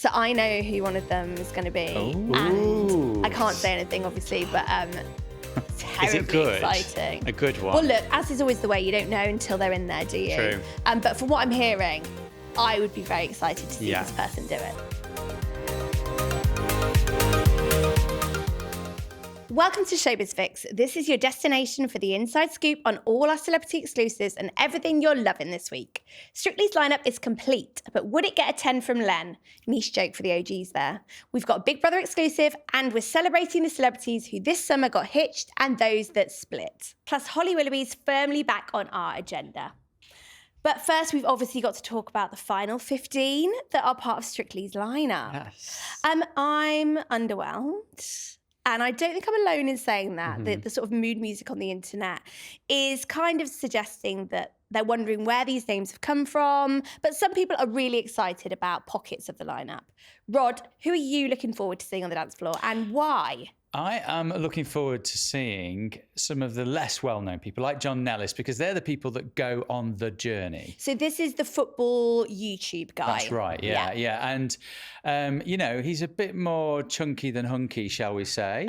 So I know who one of them is going to be. Ooh. And I can't say anything, obviously, but terribly exciting. A good one? Well, look, as is always the way, you don't know until they're in there, do you? True. But from what I'm hearing, I would be very excited to see this person do it. Welcome to Showbiz Fix. This is your destination for the inside scoop on all our celebrity exclusives and everything you're loving this week. Strictly's lineup is complete, but would it get a 10 from Len? Niche joke for the OGs there. We've got a Big Brother exclusive, and we're celebrating the celebrities who this summer got hitched and those that split. Plus, Holly Willoughby's firmly back on our agenda. But first, we've obviously got to talk about the final 15 that are part of Strictly's lineup. Yes. I'm underwhelmed. And I don't think I'm alone in saying that. The sort of mood music on the internet is kind of suggesting that they're wondering where these names have come from. But some people are really excited about pockets of the lineup. Rod, who are you looking forward to seeing on the dance floor and why? I am looking forward to seeing some of the less well-known people like John Nellis, because they're the people that go on the journey. So this is the football YouTube guy. That's right, yeah. And, he's a bit more chunky than hunky, shall we say.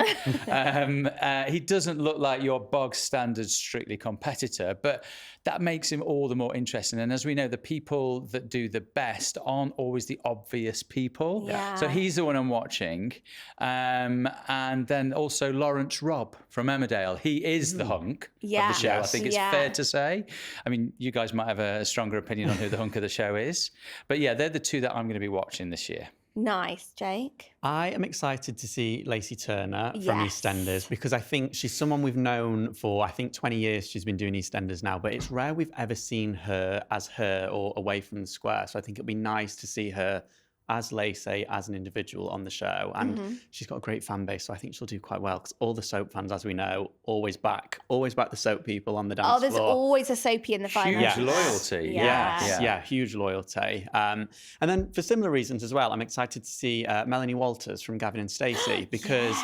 He doesn't look like your bog standard Strictly competitor, but that makes him all the more interesting. And as we know, the people that do the best aren't always the obvious people. Yeah. So he's the one I'm watching. And then also Lawrence Robb from Emmerdale. He is the hunk of the show. I think it's fair to say. I mean, you guys might have a stronger opinion on who the hunk of the show is. But yeah, they're the two that I'm going to be watching this year. Nice, Jake. I am excited to see Lacey Turner from EastEnders, because I think she's someone we've known for, 20 years she's been doing EastEnders now, but it's rare we've ever seen her as her or away from the square. So I think it'd be nice to see her as Lacey, as an individual on the show. And she's got a great fan base, so I think she'll do quite well, because all the soap fans, as we know, always back the soap people on the dance floor. Oh, there's always a soapy in the final. Huge loyalty. Yeah, huge loyalty. And then for similar reasons as well, I'm excited to see Melanie Walters from Gavin and Stacey, because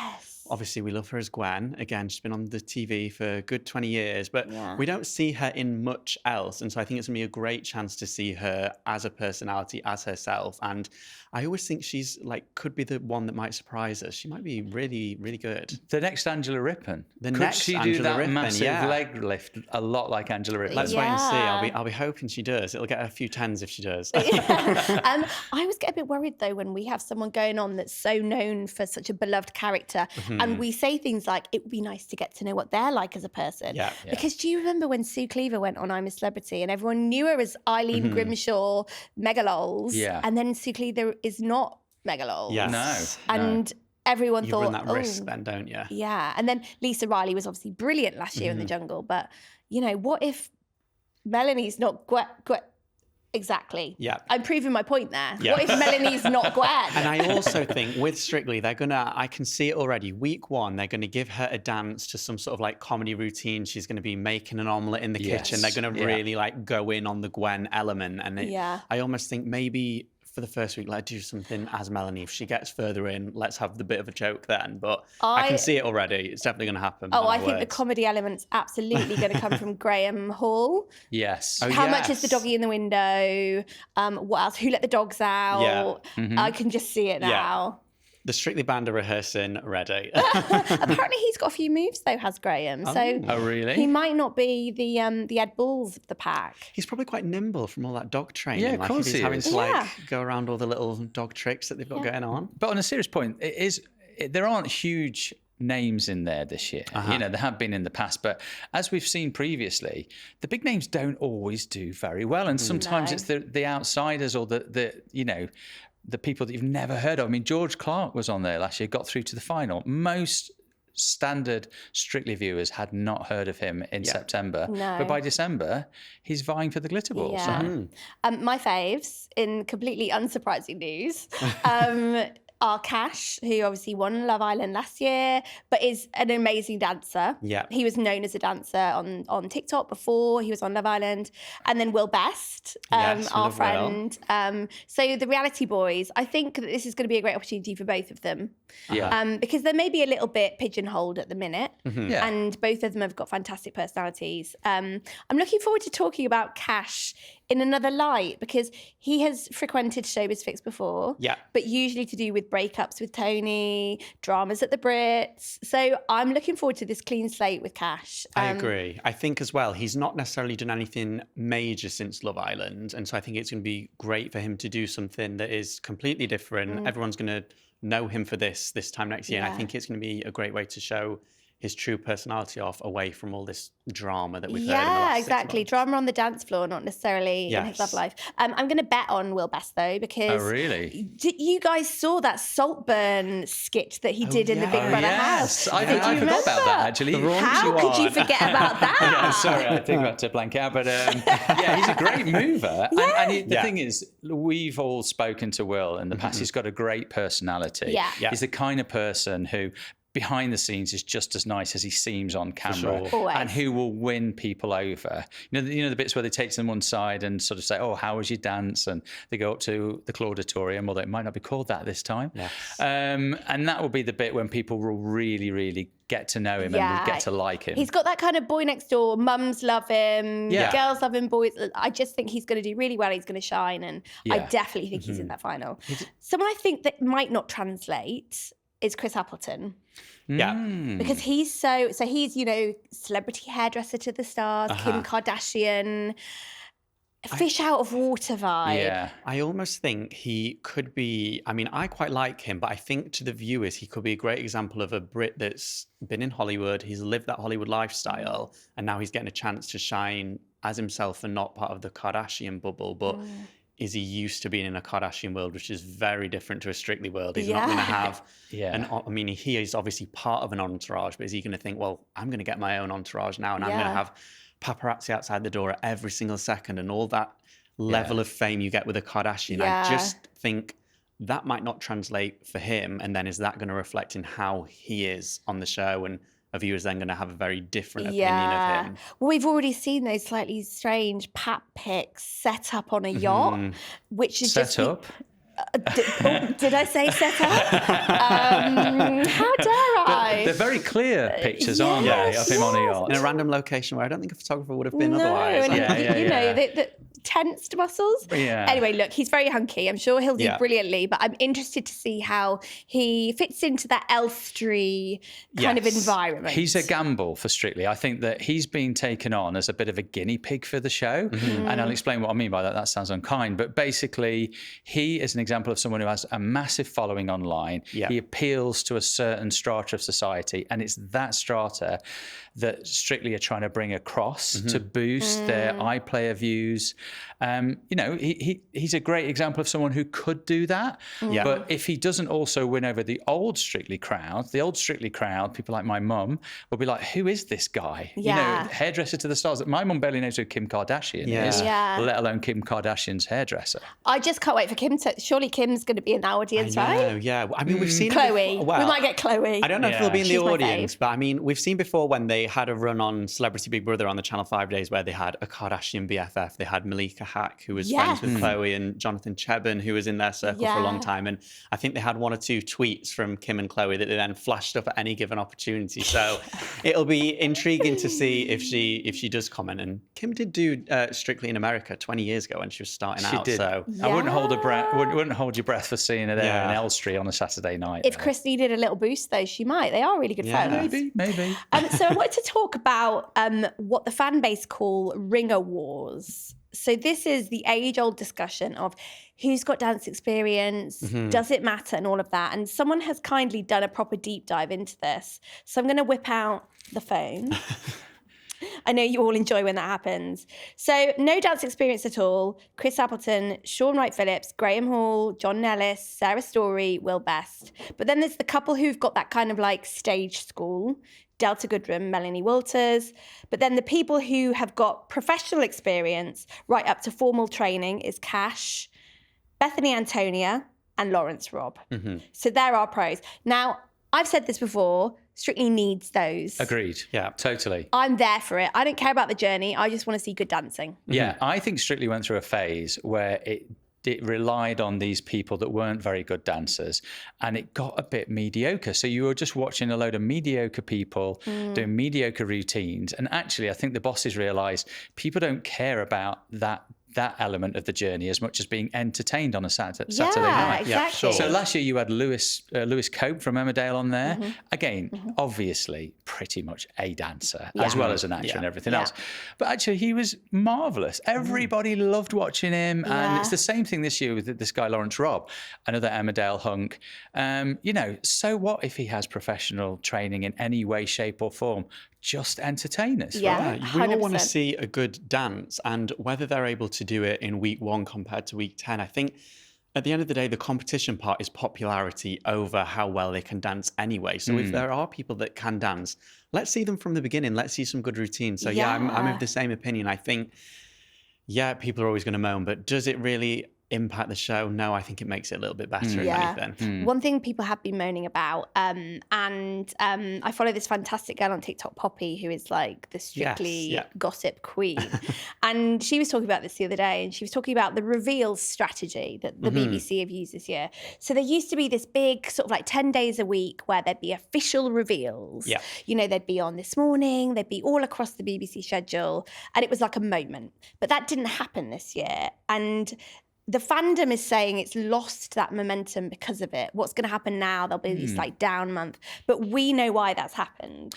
obviously we love her as Gwen. Again, she's been on the TV for a good 20 years, but we don't see her in much else. And so I think it's going to be a great chance to see her as a personality, as herself. And I always think she's could be the one that might surprise us. She might be really, really good. The next Angela Rippon. Could she do Angela that Rippon, massive leg lift a lot like Angela Rippon? Let's wait and see. I'll be hoping she does. It'll get a few tens if she does. I always get a bit worried though when we have someone going on that's so known for such a beloved character, and we say things like, it would be nice to get to know what they're like as a person. Because do you remember when Sue Cleaver went on I'm a Celebrity and everyone knew her as Eileen Grimshaw, Megalols, and then Sue Cleaver is not Megalols. And everyone you thought, run that risk then, don't you? Yeah. And then Lisa Riley was obviously brilliant last year in The Jungle, but what if Melanie's not Exactly. Yeah. I'm proving my point there. Yeah. What if Melanie's not Gwen? And I also think with Strictly, I can see it already. Week 1, they're going to give her a dance to some sort of comedy routine. She's going to be making an omelette in the kitchen. They're going to really go in on the Gwen element. And I almost think maybe for the first week, let's do something as Melanie. If she gets further in, let's have the bit of a joke then. But I can see it already. It's definitely going to happen. I think the comedy element's absolutely going to come from Graham Hall. Yes. How much is the doggy in the window? What else? Who let the dogs out? I can just see it now. The Strictly band are rehearsing ready. Apparently he's got a few moves though, has Graham. So really? He might not be the Ed Balls of the pack. He's probably quite nimble from all that dog training. Yeah, of course he's having to go around all the little dog tricks that they've got going on. But on a serious point, there aren't huge names in there this year. There have been in the past, but as we've seen previously, the big names don't always do very well, and sometimes it's the outsiders or the people that you've never heard of. I mean, George Clark was on there last year, got through to the final. Most standard Strictly viewers had not heard of him in September. No. But by December, he's vying for the glitter ball. Yeah. So. My faves, in completely unsurprising news, are Cash, who obviously won Love Island last year, but is an amazing dancer. Yeah. He was known as a dancer on TikTok before he was on Love Island. And then Will Best, our friend. So the reality boys, I think that this is going to be a great opportunity for both of them. Yeah. Because they're maybe a little bit pigeonholed at the minute. And both of them have got fantastic personalities. I'm looking forward to talking about Cash in another light, because he has frequented Showbiz Fix before. Yeah. But usually to do with breakups with Tony, dramas at the Brits. So I'm looking forward to this clean slate with Cash. I agree. I think as well, he's not necessarily done anything major since Love Island. And so I think it's going to be great for him to do something that is completely different. Everyone's going to know him for this time next year. And I think it's going to be a great way to show his true personality off, away from all this drama that we've heard in the last 6 months. Drama on the dance floor, not necessarily in his love life. I'm going to bet on Will Best, though, because... Oh, really? You guys saw that Saltburn skit that he did in the Big Brother house. I forgot about that, actually. How could you forget about that? Yeah, sorry, I think I had to blank out. But he's a great mover. And the thing is, we've all spoken to Will in the past. He's got a great personality. Yeah. He's the kind of person who... behind the scenes is just as nice as he seems on camera, and who will win people over. You know the bits where they take them one side and sort of say, "Oh, how was your dance?" and they go up to the Clauditorium, although it might not be called that this time. Yes. And that will be the bit when people will really, really get to know him and get to like him. He's got that kind of boy next door. Mums love him. Girls love him. Boys. I just think he's going to do really well. He's going to shine, and I definitely think he's in that final. Someone I think that might not translate is Chris Appleton. Yeah. Because he's he's, celebrity hairdresser to the stars, Kim Kardashian, fish out of water vibe. Yeah. I almost think he could be, I quite like him, but I think to the viewers, he could be a great example of a Brit that's been in Hollywood, he's lived that Hollywood lifestyle, and now he's getting a chance to shine as himself and not part of the Kardashian bubble, but is he used to being in a Kardashian world, which is very different to a Strictly world. He's not going to have he is obviously part of an entourage, but is he going to think, well, I'm going to get my own entourage now, and I'm going to have paparazzi outside the door at every single second, and all that level of fame you get with a Kardashian. I just think that might not translate for him. And then is that going to reflect in how he is on the show? And a viewer's then going to have a very different opinion of him. Well, we've already seen those slightly strange pap pics set up on a yacht, which is set up. Did I say set up? How dare I? They're very clear pictures, aren't they, of him on a yacht? In a random location where I don't think a photographer would have been otherwise. The tensed muscles. Yeah. Anyway, look, he's very hunky. I'm sure he'll do brilliantly, but I'm interested to see how he fits into that Elstree kind of environment. He's a gamble for Strictly. I think that he's been taken on as a bit of a guinea pig for the show. And I'll explain what I mean by that. That sounds unkind. But basically, he is an example of someone who has a massive following online. Yeah. He appeals to a certain strata of society, and it's that strata that Strictly are trying to bring across to boost their iPlayer views. He's a great example of someone who could do that. Yeah. But if he doesn't also win over the old Strictly crowd, people like my mum, will be like, who is this guy? Yeah. Hairdresser to the stars. My mum barely knows who Kim Kardashian is, let alone Kim Kardashian's hairdresser. I just can't wait for Kim to... Surely Kim's going to be in the audience, right? Yeah. We've seen Chloe. It before. We might get Chloe. I don't know if they'll be in the audience, but we've seen before when they had a run on Celebrity Big Brother on the Channel 5 days where they had a Kardashian BFF. They had Malika Hack, who was friends with Chloe, and Jonathan Cheban, who was in their circle for a long time. And I think they had one or two tweets from Kim and Chloe that they then flashed up at any given opportunity. So it'll be intriguing to see if she does comment. And Kim did do Strictly in America 20 years ago when she was starting out. Did. So I wouldn't hold your breath for seeing her there in Elstree on a Saturday night. If Chris needed a little boost, though, she might. They are really good friends. Maybe. So I wanted to talk about what the fan base call ringer wars. So this is the age-old discussion of who's got dance experience, does it matter, and all of that. And someone has kindly done a proper deep dive into this. So I'm going to whip out the phone. I know you all enjoy when that happens. So no dance experience at all. Chris Appleton, Shaun Wright-Phillips, Graham Hall, John Nellis, Sarah Story, Will Best. But then there's the couple who've got that kind of like stage school. Delta Goodrem, Melanie Walters. But then the people who have got professional experience right up to formal training is Cash, Bethany Antonia, and Lawrence Robb. So there are pros. Now, I've said this before, Strictly needs those. Agreed. Yeah, totally. I'm there for it. I don't care about the journey. I just want to see good dancing. Yeah, I think Strictly went through a phase where it relied on these people that weren't very good dancers, and it got a bit mediocre. So you were just watching a load of mediocre people doing mediocre routines. And actually, I think the bosses realised people don't care about that that element of the journey as much as being entertained on a Saturday night. Exactly. So last year you had Lewis Cope from Emmerdale on there. Again, obviously pretty much a dancer as well as an actor and everything else. But actually he was marvellous. Everybody loved watching him. And it's the same thing this year with this guy, Lawrence Robb, another Emmerdale hunk. You know, so what if he has professional training in any way, shape or form? Just entertain us, right? We all want to 100%. see a good dance, and whether they're able to do it in week 1 compared to week 10, I think at the end of the day, the competition part is popularity over how well they can dance anyway. So if there are people that can dance, let's see them from the beginning. Let's see some good routines. So I'm of the same opinion. I think, people are always going to moan, but does it really impact the show? No, I think it makes it a little bit better, if anything. One thing people have been moaning about, and I follow this fantastic girl on TikTok, Poppy, who is like the Strictly gossip queen. And she was talking about this the other day, and she was talking about the reveals strategy that the BBC have used this year. So there used to be this big sort of like 10 days a week where there'd be official reveals. Yeah. You know, they'd be on This Morning, they'd be all across the BBC schedule, and it was like a moment. But that didn't happen this year. And the fandom is saying it's lost that momentum because of it. What's going to happen now? There'll be this like down month. But we know why that's happened.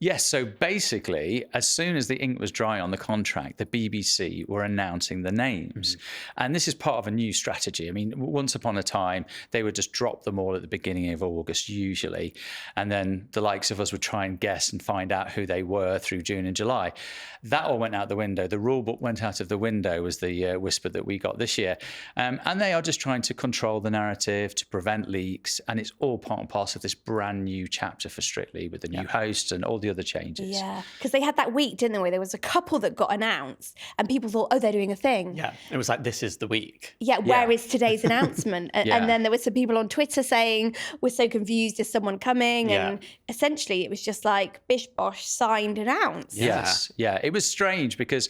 Yes, so basically, as soon as the ink was dry on the contract, the BBC were announcing the names. And this is part of a new strategy. I mean, once upon a time, they would just drop them all at the beginning of August, usually. And then the likes of us would try and guess and find out who they were through June and July. That all went out the window. The rule book went out of the window, was the whisper that we got this year. And they are just trying to control the narrative, to prevent leaks. And it's all part and parcel of this brand new chapter for Strictly, with the new hosts and all the other changes. Yeah, because they had that week, didn't they, where there was a couple that got announced and people thought, oh, they're doing a thing. Yeah, it was like, this is the week. Yeah, where is today's announcement? And then there were some people on Twitter saying, we're so confused, is someone coming? And essentially it was just like, bish bosh, signed, announced. Yes, it was strange because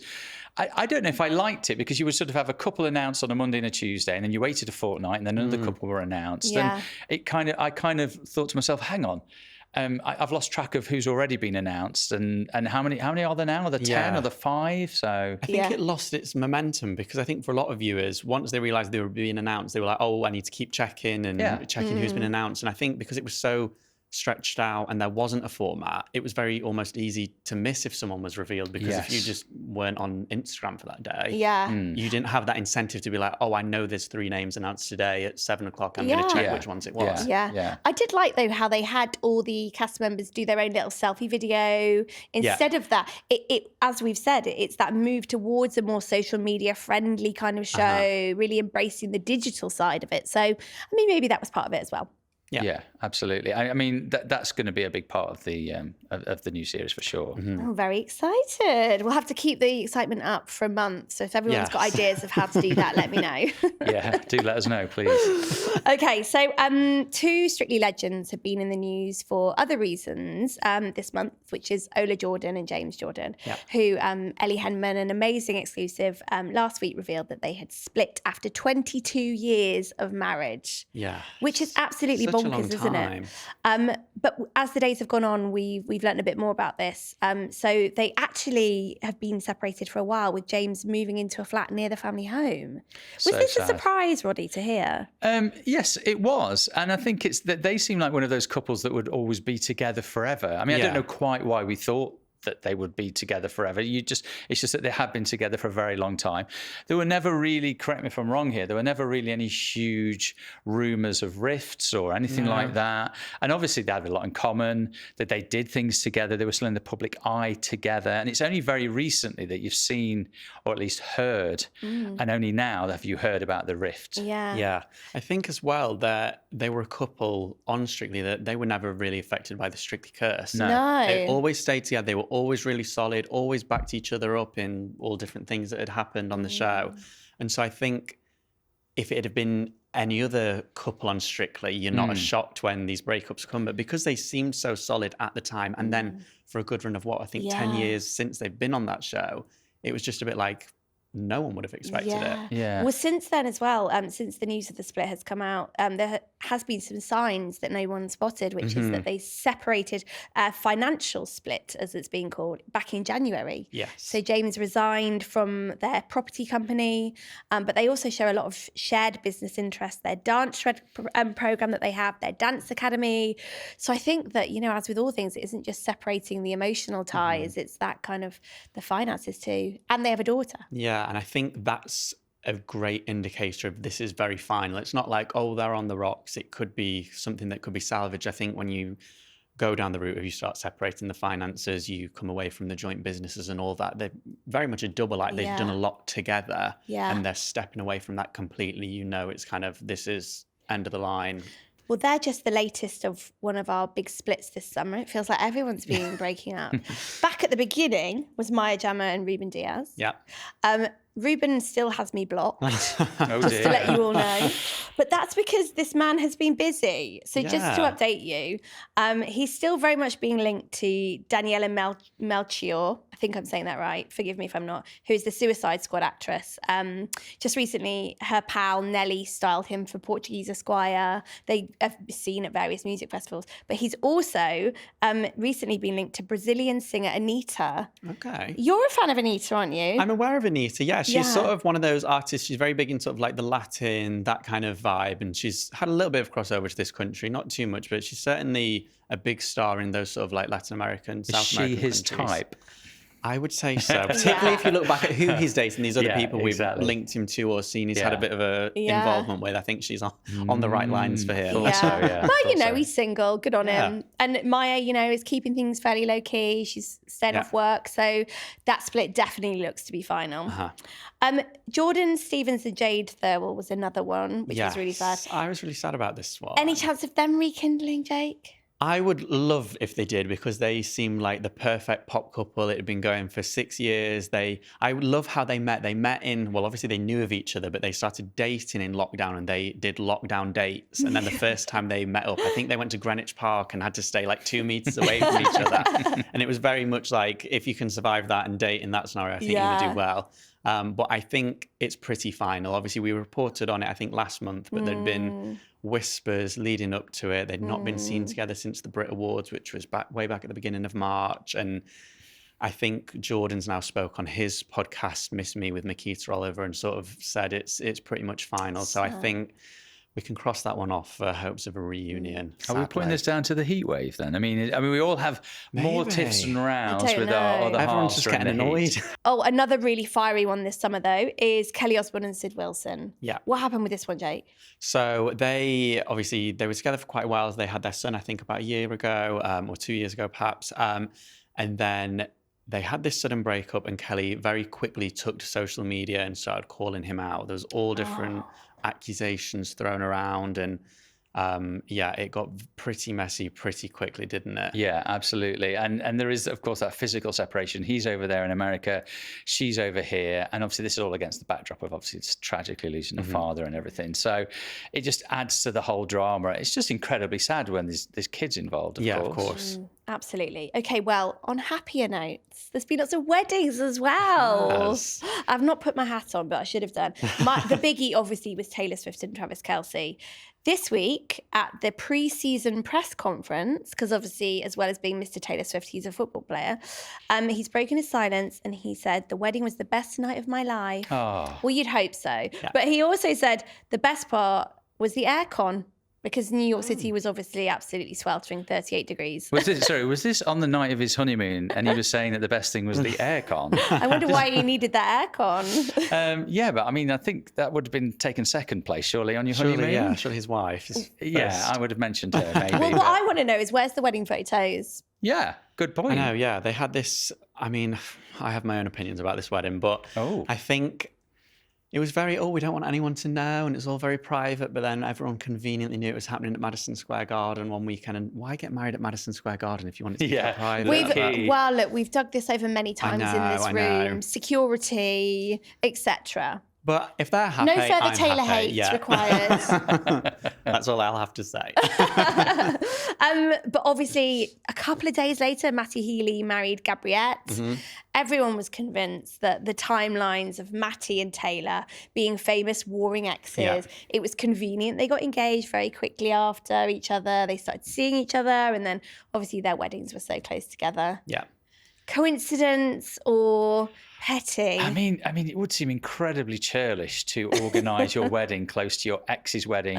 I don't know if I liked it, because you would sort of have a couple announced on a Monday and a Tuesday, and then you waited a fortnight, and then another couple were announced. And I kind of thought to myself, hang on, I've lost track of who's already been announced, and how many are there now? Are there 10? Are there 5? So I think it lost its momentum, because I think for a lot of viewers, once they realised they were being announced, they were like, oh, I need to keep checking and checking who's been announced. And I think because it was so stretched out and there wasn't a format, it was very almost easy to miss if someone was revealed, because if you just weren't on Instagram for that day, you didn't have that incentive to be like, oh, I know there's 3 names announced today at 7 o'clock, I'm going to check which ones it was. I did like, though, how they had all the cast members do their own little selfie video instead of that. It as we've said, it's that move towards a more social media friendly kind of show, really embracing the digital side of it. So I mean, maybe that was part of it as well. Yeah, absolutely. I mean, that's going to be a big part of the new series for sure. Oh, very excited. We'll have to keep the excitement up for a month. So if everyone's got ideas of how to do that, let me know. Do let us know, please. Okay, so 2 Strictly legends have been in the news for other reasons this month, which is Ola Jordan and James Jordan, who Ellie Henman, an amazing exclusive, last week revealed that they had split after 22 years of marriage. Yeah. Which is absolutely bonkers, isn't it? But as the days have gone on, we've learned a bit more about this. So they actually have been separated for a while, with James moving into a flat near the family home. Was this a surprise, Roddy, to hear? Yes, it was. And I think it's that they seem like one of those couples that would always be together forever. I mean, I don't know quite why we thought that they would be together forever. It's just that they have been together for a very long time. There were never really, correct me if I'm wrong here, there were never really any huge rumours of rifts or anything like that. And obviously they had a lot in common, that they did things together. They were still in the public eye together. And it's only very recently that you've seen, or at least heard, and only now have you heard about the rift. Yeah. I think as well that they were a couple on Strictly that they were never really affected by the Strictly curse. No. They always stayed together. They were always really solid, always backed each other up in all different things that had happened on the show. And so I think if it had been any other couple on Strictly, you're not as shocked when these breakups come. But because they seemed so solid at the time, and then for a good run of 10 years since they've been on that show, it was just a bit like, no one would have expected it. Yeah. Well, since then as well, since the news of the split has come out, there has been some signs that no one spotted, which is that they separated financial split, as it's being called, back in January. Yes. So James resigned from their property company, but they also share a lot of shared business interests, their dance program that they have, their dance academy. So I think that, as with all things, it isn't just separating the emotional ties, it's that kind of the finances too. And they have a daughter. Yeah, and I think that's a great indicator of this is very final. It's not like, oh, they're on the rocks. It could be something that could be salvaged. I think when you go down the route of you start separating the finances, you come away from the joint businesses and all that. They're very much a double act. They've done a lot together and they're stepping away from that completely. It's kind of, this is end of the line. Well, they're just the latest of one of our big splits this summer. It feels like everyone's been breaking up. Back at the beginning was Maya Jama and Ruben Diaz. Yeah. Ruben still has me blocked, Oh, just to let you all know. But that's because this man has been busy. So just to update you, he's still very much being linked to Daniela Melchior. I think I'm saying that right. Forgive me if I'm not. Who's the Suicide Squad actress. Just recently, her pal Nelly styled him for Portuguese Esquire. They have seen at various music festivals. But he's also recently been linked to Brazilian singer Anitta. Okay. You're a fan of Anitta, aren't you? I'm aware of Anitta, yeah. She's sort of one of those artists. She's very big in sort of like the Latin, that kind of vibe. And she's had a little bit of crossover to this country, not too much, but she's certainly a big star in those sort of like Latin American, South American countries. Is she his type? I would say so, particularly if you look back at who he's dating, these other people we've linked him to or seen he's had a bit of a involvement with. I think she's on the right lines for him. But, he's single. Good on him. And Maya, is keeping things fairly low-key. She's staying off work. So that split definitely looks to be final. Jordan Stevens and Jade Thirlwell was another one, which was really sad. I was really sad about this one. Any chance of them rekindling, Jake? I would love if they did, because they seem like the perfect pop couple. It had been going for 6 years. I love how they met. They met obviously they knew of each other, but they started dating in lockdown and they did lockdown dates. And then the first time they met up, I think they went to Greenwich Park and had to stay like 2 meters away from each other. And it was very much like, if you can survive that and date in that scenario, I think you're going to do well. But I think it's pretty final. Obviously, we reported on it, I think, last month, but there'd been whispers leading up to it. They'd not been seen together since the Brit Awards, which was way back at the beginning of March. And I think Jordan's now spoke on his podcast, Miss Me, with Makita Oliver, and sort of said it's pretty much final. So I think we can cross that one off for hopes of a reunion. Are we putting this down to the heat wave then? I mean, we all have more tiffs and rows with our other Everyone's halves just getting annoyed. Oh, another really fiery one this summer, though, is Kelly Osbourne and Sid Wilson. Yeah. What happened with this one, Jake? So they were together for quite a while. They had their son, I think, about a year ago or 2 years ago, perhaps. And then they had this sudden breakup, and Kelly very quickly took to social media and started calling him out. There was all different accusations thrown around, and it got pretty messy pretty quickly, didn't it? Yeah, absolutely. And there is, of course, that physical separation. He's over there in America, she's over here, and obviously this is all against the backdrop of obviously it's tragically losing a father and everything. So it just adds to the whole drama. It's just incredibly sad when there's kids involved. Of course. Absolutely. Okay, well, on happier notes, there's been lots of weddings as well. Yes. I've not put my hat on, but I should have done. The biggie, obviously, was Taylor Swift and Travis Kelce. This week, at the pre-season press conference, because obviously, as well as being Mr. Taylor Swift, he's a football player, he's broken his silence and he said, the wedding was the best night of my life. Oh. Well, you'd hope so. Yeah. But he also said the best part was the aircon, because New York City was obviously absolutely sweltering, 38 degrees. Was this on the night of his honeymoon, and he was saying that the best thing was the aircon? I wonder why he needed that aircon. But I mean, I think that would have been taken second place, surely, on your honeymoon. Yeah, surely his wife. I would have mentioned her, maybe. Well, what I want to know is, where's the wedding photos? Yeah, good point. I know, yeah. They had this, I mean, I have my own opinions about this wedding, but I think it was very, we don't want anyone to know, and it's all very private, but then everyone conveniently knew it was happening at Madison Square Garden one weekend, and why get married at Madison Square Garden if you want it to be private? Look, we've dug this over many times in this room, security, etc. But if they're happy, no further I'm Taylor happy. hate required. That's all I'll have to say. But obviously, a couple of days later, Matty Healy married Gabbriette. Everyone was convinced that the timelines of Matty and Taylor being famous warring exes, it was convenient. They got engaged very quickly after each other. They started seeing each other, and then obviously their weddings were so close together. Yeah. Coincidence or petty? I mean, it would seem incredibly churlish to organise your wedding close to your ex's wedding,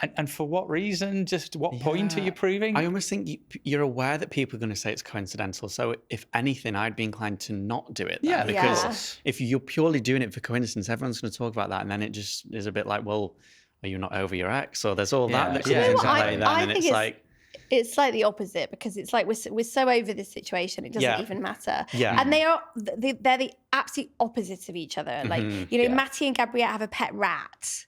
and for what reason? Just what point are you proving? I almost think you're aware that people are going to say it's coincidental. So if anything, I'd be inclined to not do it. Then, because if you're purely doing it for coincidence, everyone's going to talk about that, and then it just is a bit like, well, are you not over your ex? Or there's all that comes into play then, and it's like. It's like the opposite, because it's like we're so over this situation, it doesn't even matter. Yeah. And they're the absolute opposites of each other. Like, Matty and Gabbriette have a pet rat.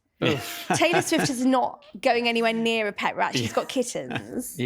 Taylor Swift is not going anywhere near a pet rat. She's got kittens.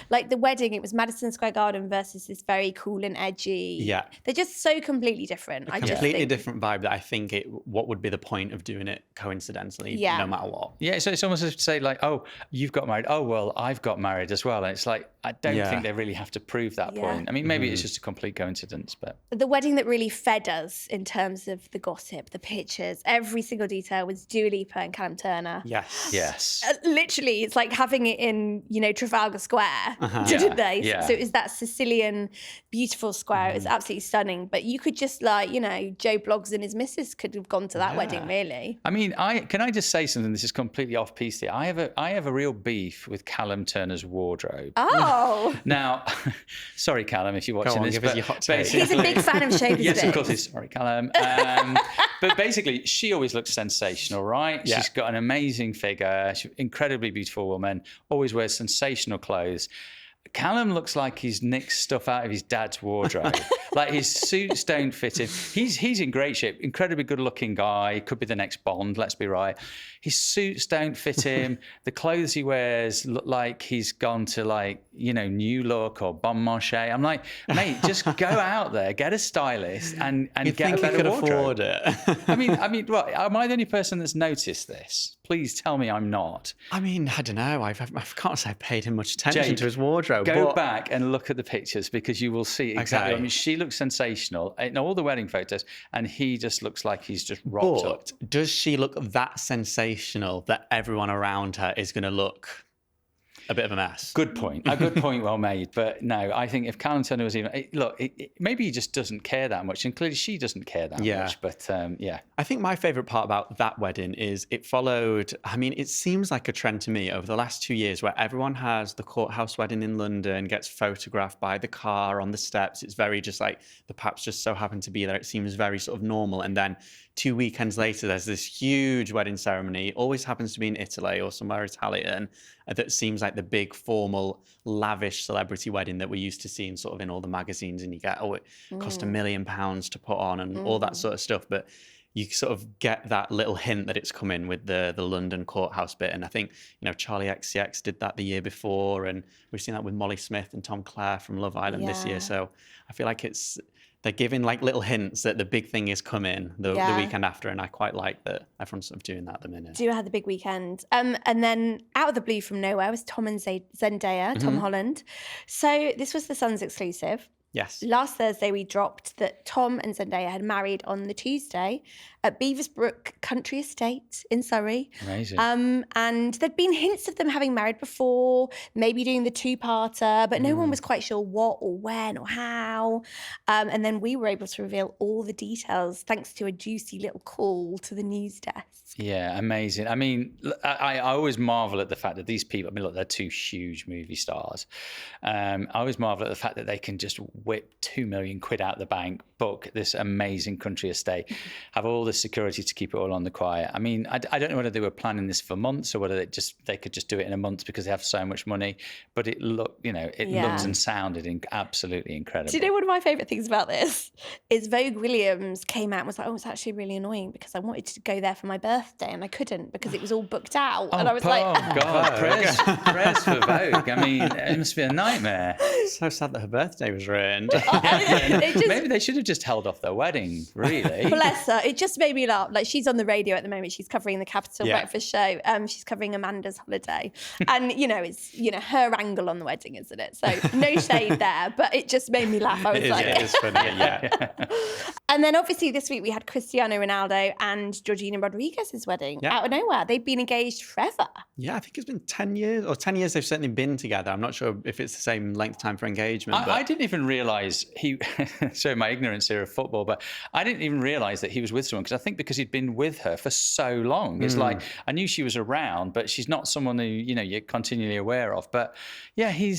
Like the wedding, it was Madison Square Garden versus this very cool and edgy. Yeah, they're just so completely different. Completely different vibe. That I think what would be the point of doing it coincidentally, no matter what. Yeah, so it's almost as to say like, oh, you've got married. Oh well, I've got married as well. And it's like I don't think they really have to prove that point. I mean, maybe it's just a complete coincidence, but the wedding that really fed us in terms of the gossip, the pictures, every single detail was Lipa and Callum Turner. Yes. Literally, it's like having it in, Trafalgar Square, didn't they? Yeah. So it was that Sicilian, beautiful square. It was absolutely stunning. But you could just Joe Bloggs and his missus could have gone to that wedding, really. I mean, can I just say something? This is completely off piece here. I have a real beef with Callum Turner's wardrobe. Oh. Now, sorry, Callum, if you're watching this. Give us your hot take. He's a big fan of Showbiz Fix. Yes, of course. Sorry, Callum. But basically, she always looks sensational, right? Yeah. She's got an amazing figure. She's an incredibly beautiful woman. Always wears sensational clothes. Callum looks like he's nicked stuff out of his dad's wardrobe. Like his suits don't fit him. He's in great shape. Incredibly good-looking guy. Could be the next Bond. Let's be right. His suits don't fit him. The clothes he wears look like he's gone to New Look or Bon Marché. I'm like, mate, just go out there, get a stylist, and get a better wardrobe. Afford it. I mean, what? Am I the only person that's noticed this? Please tell me I'm not. I mean, I don't know. I can't say I paid him much attention to his wardrobe. Go back and look at the pictures because you will see exactly. I mean, she looks sensational in all the wedding photos, and he just looks like he's just rocked up. Does she look that sensational that everyone around her is going to look a bit of a mess? Good point. A good point, well made. But no, I think if Callum Turner was even maybe he just doesn't care that much, and clearly she doesn't care that much. But I think my favourite part about that wedding is it followed. I mean, it seems like a trend to me over the last 2 years where everyone has the courthouse wedding in London, gets photographed by the car on the steps. It's very just like the paps just so happen to be there. It seems very sort of normal, and then 2 weekends later, there's this huge wedding ceremony. Always happens to be in Italy or somewhere Italian. That seems like the big, formal, lavish celebrity wedding that we used to see sort of in all the magazines. And you get, it cost £1 million to put on and all that sort of stuff. But you sort of get that little hint that it's coming with the London courthouse bit. And I think, Charlie XCX did that the year before. And we've seen that with Molly Smith and Tom Clare from Love Island this year. So I feel like they're giving like little hints that the big thing is coming the weekend after, and I quite like that everyone's sort of doing that at the minute. Do have the big weekend. And then out of the blue from nowhere was Tom and Zendaya, Tom Holland. So this was the Sun's exclusive. Yes. Last Thursday, we dropped that Tom and Zendaya had married on the Tuesday at Beaversbrook Country Estate in Surrey. Amazing. And there'd been hints of them having married before, maybe doing the two-parter, but no one was quite sure what or when or how. And then we were able to reveal all the details thanks to a juicy little call to the news desk. Yeah, amazing. I mean, I always marvel at the fact that these people, look, they're two huge movie stars. I always marvel at the fact that they can just whip £2 million out the bank, book this amazing country estate, have all the security to keep it all on the quiet. I mean, I don't know whether they were planning this for months or whether they could just do it in a month because they have so much money. But it looked, looked and sounded absolutely incredible. Do you know one of my favourite things about this is Vogue Williams came out and was like, it's actually really annoying because I wanted to go there for my birthday and I couldn't because it was all booked out. And I was like, oh God, prayers for Vogue. I mean, it must be a nightmare. So sad that her birthday was ruined. Maybe they should have just held off their wedding, really. Bless her. It just made me laugh. Like, she's on the radio at the moment. She's covering the Capital Yeah. Breakfast show. She's covering Amanda's holiday. And, it's, her angle on the wedding, isn't it? So no shade there, but it just made me laugh. I was It is funny, yeah. And then obviously this week we had Cristiano Ronaldo and Georgina Rodriguez's wedding out of nowhere. They've been engaged forever. Yeah, I think it's been 10 years, or 10 years they've certainly been together. I'm not sure if it's the same length of time for engagement. I didn't even realise sorry, my ignorance here of football, but I didn't even realise that he was with someone, because he'd been with her for so long. It's like, I knew she was around, but she's not someone who, you're continually aware of. But yeah, he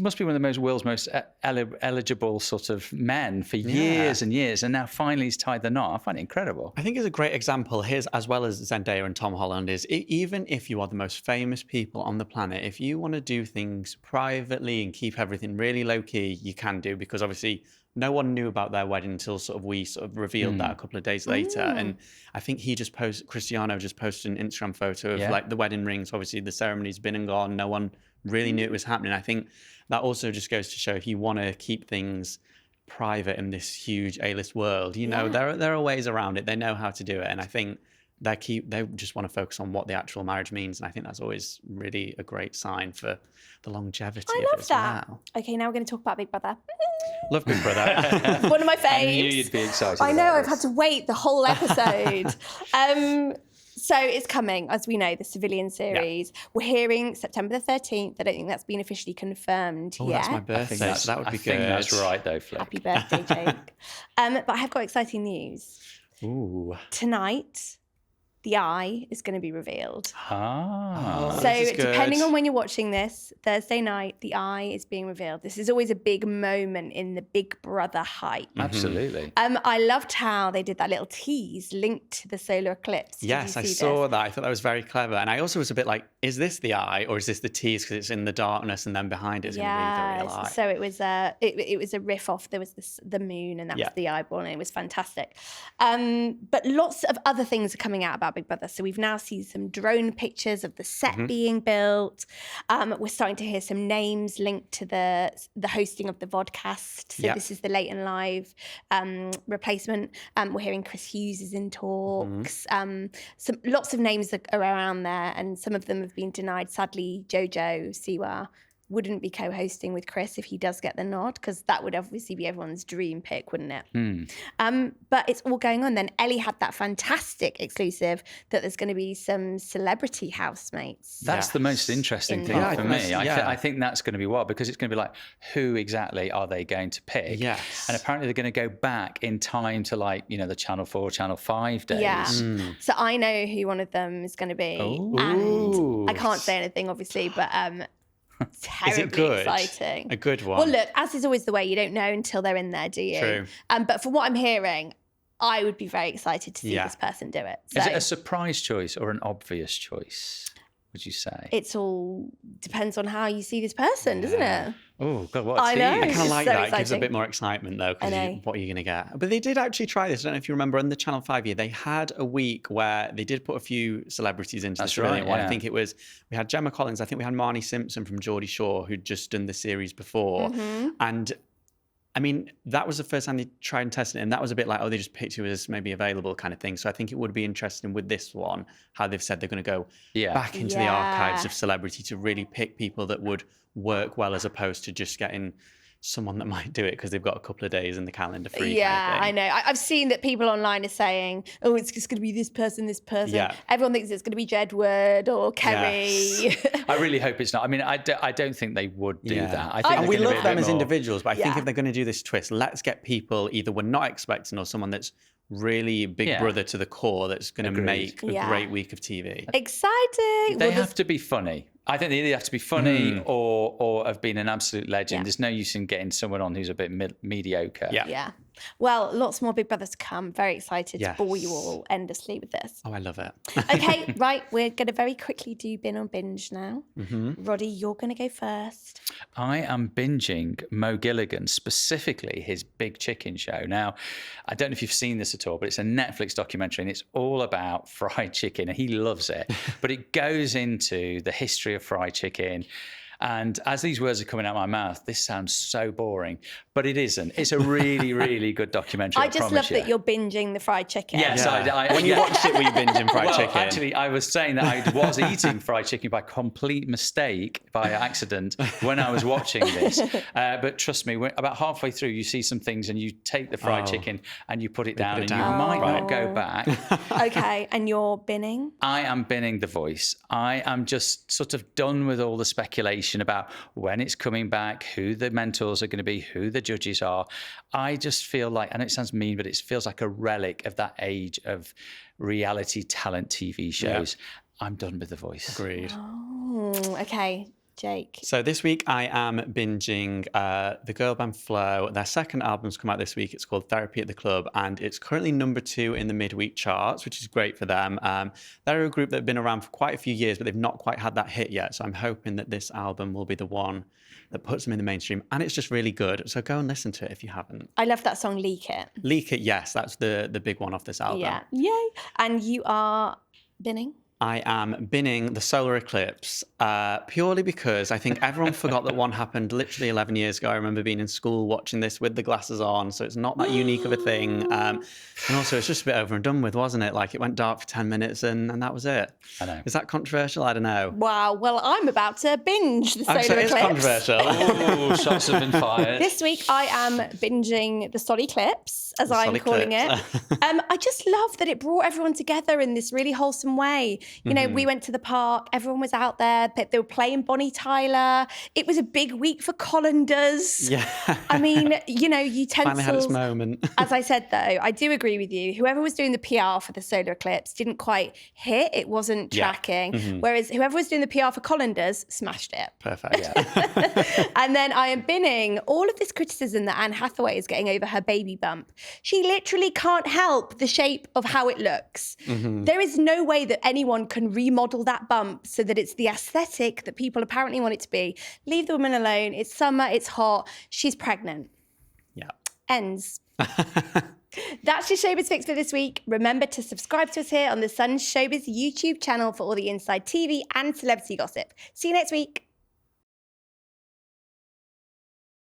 must be one of the world's most eligible sort of men for years and years, and now finally he's tied the knot. I find it incredible. I think it's a great example, his as well as Zendaya and Tom Holland, is even if you are the most famous people on the planet, if you want to do things privately and keep everything really low-key, you can do, because obviously no one knew about their wedding until we revealed that a couple of days later. And I think Cristiano just posted an Instagram photo of like the wedding rings. Obviously the ceremony's been and gone. No one really knew it was happening. I think that also just goes to show, if you want to keep things private in this huge A-list world, there are ways around it. They know how to do it. And I think they just want to focus on what the actual marriage means. And I think that's always really a great sign for the longevity of it as well. Okay, now we're going to talk about Big Brother. Love Big Brother. One of my faves. I knew you'd be excited. I know, I've had to wait the whole episode. So it's coming, as we know, the civilian series. Yeah. We're hearing September the 13th. I don't think that's been officially confirmed yet. That's my birthday, so that would be good. I think that's right, though, Flic. Happy birthday, Jake. But I have got exciting news. Ooh. Tonight, the eye is going to be revealed. Ah. So depending on when you're watching this, Thursday night, the eye is being revealed. This is always a big moment in the Big Brother hype. Absolutely. I loved how they did that little tease linked to the solar eclipse. Yes, I saw that. I thought that was very clever. And I also was a bit like, is this the eye or is this the tease because it's in the darkness and then behind it is going to be the real eye? So it was a riff off. There was the moon and that was the eyeball, and it was fantastic. But lots of other things are coming out about Big Brother. So we've now seen some drone pictures of the set being built. We're starting to hear some names linked to the hosting of the vodcast. So this is the late and live replacement. We're hearing Chris Hughes is in talks. Lots of names are around there, and some of them have been denied. Sadly, Jojo Siwa wouldn't be co-hosting with Chris if he does get the nod, because that would obviously be everyone's dream pick, wouldn't it? But it's all going on. Then Ellie had that fantastic exclusive that there's going to be some celebrity housemates. That's the most interesting thing for me. I think that's going to be wild, because it's going to be like, who exactly are they going to pick? Yes. And apparently they're going to go back in time to the Channel 4, Channel 5 days. Yeah. So I know who one of them is going to be. Ooh. And I can't say anything, obviously, but terribly exciting. A good one. Well, look, as is always the way, you don't know until they're in there, do you? True. But from what I'm hearing, I would be very excited to see this person do it. So is it a surprise choice or an obvious choice, would you say? It's all depends on how you see this person, doesn't it? Oh, God, what a tease. know. I kind of like that. Exciting. It gives a bit more excitement, though, because what are you going to get? But they did actually try this. I don't know if you remember, on the Channel 5 year, they had a week where they did put a few celebrities into the Australian one. I think we had Gemma Collins. I think we had Marnie Simpson from Geordie Shore, who'd just done the series before. And I mean, that was the first time they tried and tested it, and that was a bit like, they just picked who was maybe available kind of thing. So I think it would be interesting with this one, how they've said they're going to go back into the archives of celebrity to really pick people that would work well, as opposed to just getting someone that might do it because they've got a couple of days in the calendar free. Yeah, I know. I've seen that people online are saying, oh, it's just going to be this person, this person. Yeah. Everyone thinks it's going to be Jedward or Kerry. Yes. I really hope it's not. I mean, I don't think they would do that. I think and we love them as individuals, but I think if they're going to do this twist, let's get people either we're not expecting or someone that's really Big Brother to the core, that's going to make a great week of TV. Exciting. They have to be funny. I think they either have to be funny or have been an absolute legend. There's no use in getting someone on who's a bit mediocre. Yeah. Well, lots more Big Brothers to come. Very excited to bore you all endlessly with this. Oh, I love it. Okay, right. We're going to very quickly do Bin on Binge now. Roddy, you're going to go first. I am binging Mo Gilligan, specifically his Big Chicken show. Now, I don't know if you've seen this at all, but it's a Netflix documentary and it's all about fried chicken, and he loves it. But it goes into the history of fried chicken. And as these words are coming out of my mouth, this sounds so boring, but it isn't. It's a really, really good documentary. I just love that you're binging the fried chicken. Yes, Yeah. When you watched it, were you binging fried chicken? Actually, I was saying that I was eating fried chicken by complete mistake, by accident, when I was watching this. But trust me, about halfway through, you see some things and you take the fried chicken and you put it down, and you might not go back. Okay, and you're binning? I am binning The Voice. I am just sort of done with all the speculation about when it's coming back, who the mentors are going to be, who the judges are. I just feel like, I know it sounds mean, but it feels like a relic of that age of reality talent TV shows. Yeah. I'm done with The Voice. Agreed. Oh, okay. Jake. So this week I am binging the girl band Flow. Their second album's come out this week. It's called Therapy at the Club, and it's currently number 2 in the midweek charts, which is great for them. They're a group that have been around for quite a few years, but they've not quite had that hit yet. So I'm hoping that this album will be the one that puts them in the mainstream, and it's just really good. So go and listen to it if you haven't. I love that song, Leak It. Leak It, yes, that's the big one off this album. Yeah, yay. And you are binning? I am binning the solar eclipse purely because I think everyone forgot that one happened literally 11 years ago. I remember being in school watching this with the glasses on, so it's not that unique of a thing. And also, it's just a bit over and done with, wasn't it? Like, it went dark for 10 minutes and that was it. I know. Is that controversial? I don't know. Wow. Well, I'm about to binge the solar So eclipse. it's controversial. Oh, shots have been fired. This week, I am binging the solar eclipse, as I'm calling it. I just love that it brought everyone together in this really wholesome way. You know, we went to the park, everyone was out there, they were playing Bonnie Tyler. It was a big week for colanders. Yeah. I mean, you know, utensils. Finally had its moment. As I said, though, I do agree with you. Whoever was doing the PR for the solar eclipse didn't quite hit. It wasn't tracking. Whereas whoever was doing the PR for colanders smashed it. Perfect. Yeah. And then I am binning all of this criticism that Anne Hathaway is getting over her baby bump. She literally can't help the shape of how it looks. There is no way that anyone can remodel that bump so that it's the aesthetic that people apparently want it to be. Leave the woman alone. It's summer. It's hot. She's pregnant. Yeah. Ends. That's your Showbiz Fix for this week. Remember to subscribe to us here on the Sun Showbiz YouTube channel for all the inside TV and celebrity gossip. See you next week.